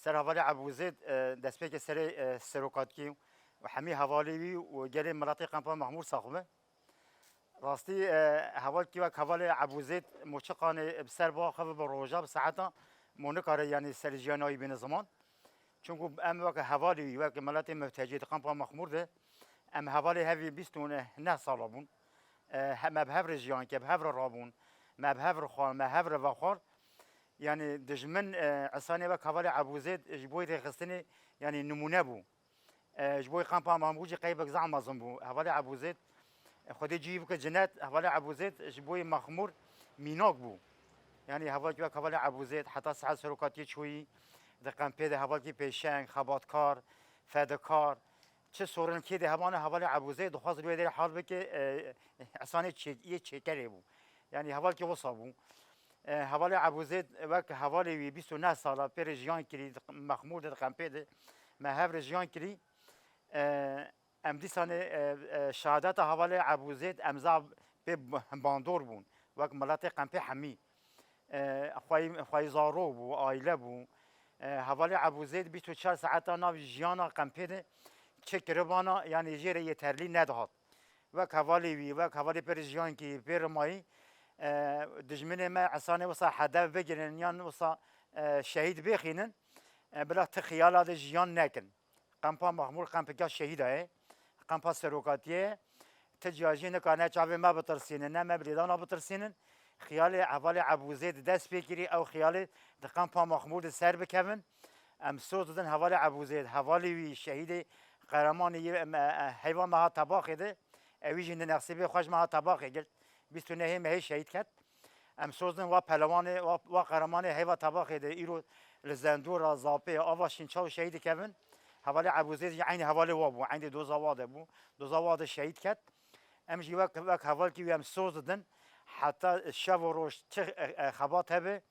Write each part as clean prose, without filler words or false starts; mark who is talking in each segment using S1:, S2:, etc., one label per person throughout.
S1: سر حوالی ابوزید دست به که سر سروکات کی و همی حوالی و گلی ملاتی قمپا محمود ساخمه راستی حوال کی و حوالی ابوزید مشقان بسر با خب بروجا بساعتا مونکاره یعنی سرجانایی بین زمان چون ام وقت حوالی وقت ملاتی محتاجی قمپا محمود ده ام حوالی هفی بیستون نه سالابون ما به هفر جیان که به هفر رابون ما به هفر خان ما هفر وخار يعني دجمن عصاني بك حوالي عبوزيد جبوي رخصتني يعني نمونه بو جبوي قامبا ماموجي قيبك زعما زنبو حوالي عبوزيد خدي جيبك جنات حوالي عبوزيد جبوي مخمور مينوك بو يعني حوالي عبوزيد حتى ساعات سروكاتي شوي دقن بيده حوالي بيشان خباتكار فدكار چه سورن کی ده همان حوالی عبوزه دخواست روی در حال بکه عصاني یه چکری بو يعني حوالی وصابو حوالی عبوزه وقت حوالی 29 ساله پر جیان کری مخمور در قمپیده ما هفر جیان کری ام دیسانه شهادت حوالی عبوزه امضا به باندور بون وقت ملت قمپی حمی خوای زارو بو آیله بو حوالی عبوزه 24 ساعت ناو جیان قمپیده چه کربانا یعنی جیره یه ترلی ندهات وقت حوالی وی وقت حوالی پر جیان کی پر مایی دجمنه ما عصاني وصا هدف بگیرن یان وصا شهید بخینن بلا تخیال ده جیان نکن قمپا مخمور قمپا شهید ہے قمپا سروکاتیه تجاجی نکانه چاوی ما بترسینن نه ما بریدان بترسینن خیال حوالی عبوزید دست بگیری او خیال ده قمپا مخمور سر بکوین ام سوز دن حوالی عبوزید حوالی وی شهید قهرمان حیوان ما طباخ ده اویجی نقصی خوش ما طباخ گل 29 ماه شهید کرد ام سوزن و پهلوان و قهرمان هیوا طباخ ده ایرو لزندور زاپه آوا شینچاو شهید کردن حوالی عبوزید عین حوالی وابو عین دو زواده بو دو زواده شهید کرد ام جی وقت حوال کی ام سوزدن حتی شب و روز خبات هبه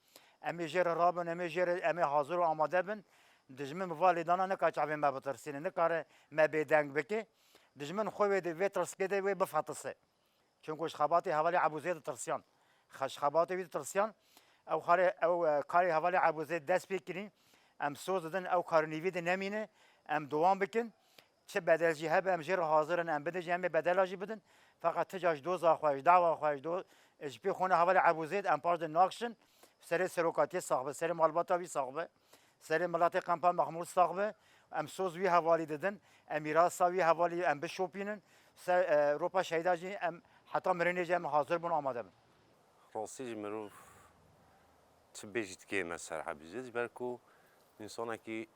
S1: ام جر رابن ام جر ام حاضر و آماده بن دجمن والدانا نکاچ عبیم ما بترسین نکاره ما بدنگ بکی دجمن خوی ده ویترس کده و بفاتسه چون خباتی حوالی عبوزید ترسیان خش خباتی وید ترسیان او کاری حوالی عبوزید دست بکنین ام سوز دن او کار نیوید نمینه ام دوام بکن چه بدلجی هب ام جر حاضرن ام بده جمع بدلاجی بدن فقط تجاش دو زاخواش دعوا خواش دو اجبی خونه حوالی عبوزید ام پارد ناکشن سر سروکاتی صاحبه سر مالباتا وی صاحبه سر ملات قمپا محمود صاحبه ام سوز وی حوالی ددن امیراسا وی حوالی ام بشوپینن سر روپا شهیداجی ام حتی مرینه جمع حاضر بون آماده بن
S2: راستی مروف چه بیشتر که مثلا حبیزید برکو انسان کی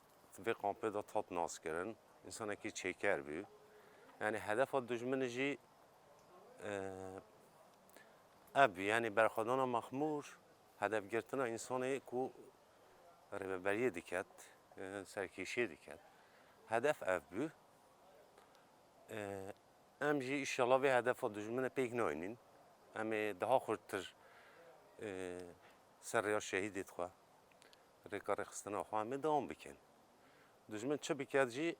S2: في قامپه دا تات ناس کردن انسان کی چیکر بی یعنی هدف دشمنجی اب یعنی برخوردان مخمور هدف گرفتن انسانی کو رهبری دکت سرکشی دکت هدف اب بی امجی انشالله به هدف دشمن پیک ناینین اما ده خورتر سر شهیدیت خوا ریکار خستنا خوا می دوام بکن دشمن چه بکرد جی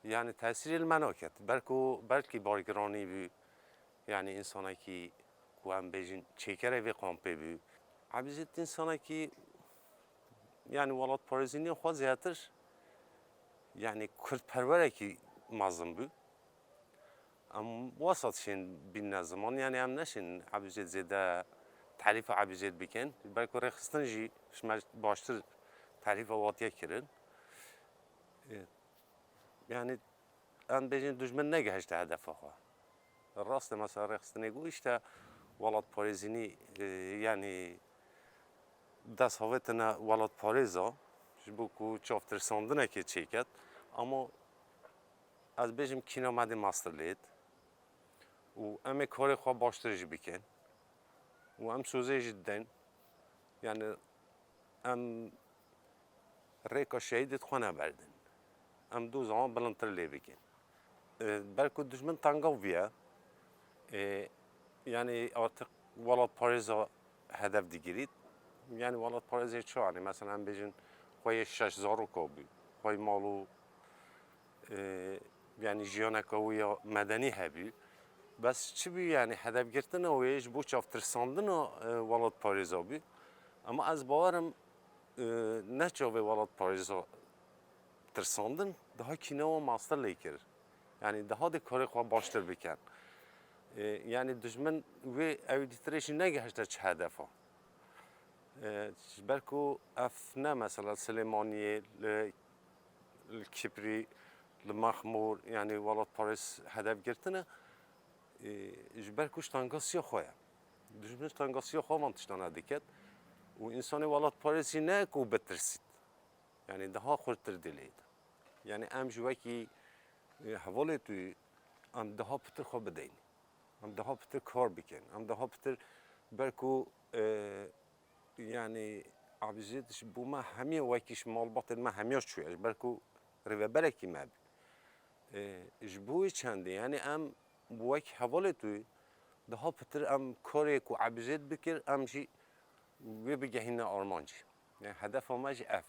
S2: یعنی تاثیر المناکت بلکه بارگرانی بی یعنی انسانی که هم بیشین چیکره و قامپه بی عبیزت انسانی که یعنی ولاد پارزینی خوا زیادتر یعنی کرد پروره که مازم بی ام وسط شين بين زمان يعني ام نشين عبيزيد زيادة تعريف عبيزيد بكن بالكو رخصتن جي شمال باشتر تعريف واتيا كرن يعني ان بيجين دجمن نجهش هدف اخو الراس مثلا رخصتن يقول اشتا ولد باريزيني يعني داس هوتنا ولد باريزا جبوكو چافتر ساندنه که چيكت اما از بيجم كينا مادي ماستر ليد و ام کار خواب باشترش بکن و ام سوزه جدن یعنی ام ریکا شهیدت خونه بردن ام دو زمان بلندتر لی بکن بلکه دشمن تنگاو بیا یعنی artık ولاد پاریزا هدف دیگرید یعنی ولاد پاریزا چه یعنی مثلا هم بیشن خواه 6000 کابی خواه مالو یعنی جیانکاوی مدنی هبی بس چی بی یعنی هدف گرفتن اویش بو چافتر ساندن ولاد پاریزا بی اما از باورم نچاوه ولاد پاریزا ترساندن ده کینه و ماستر لیکر یعنی ده ده کاری خواه باشتر بکن یعنی دشمن و اویدیترش نگهشته چه هدفه برکو اف نه مثلا سلیمانیه الکبری المخمور یعنی ولاد پاریس هدف گرتنه برکوش تانگاسی خواه دشمنش تانگاسی خواه منتشتانه دیکت و انسانی ولاد پاریسی نه کو بترسید یعنی ده ها خورتر دلید یعنی ام جوکی حواله توی ام ده ها پتر خواه بدین ام ده ها پتر کار بکن ام ده ها پتر برکو یعنی عبزیدش بو ما همه وکیش مال باطل ما همیاش شویش برکو روی برکی مب جبوی چنده یعنی ام وک حواله توی ده ها پتر ام کاری کو عبزید بکر ام جی و بگهینه آرمانجی یعنی هدف همش اف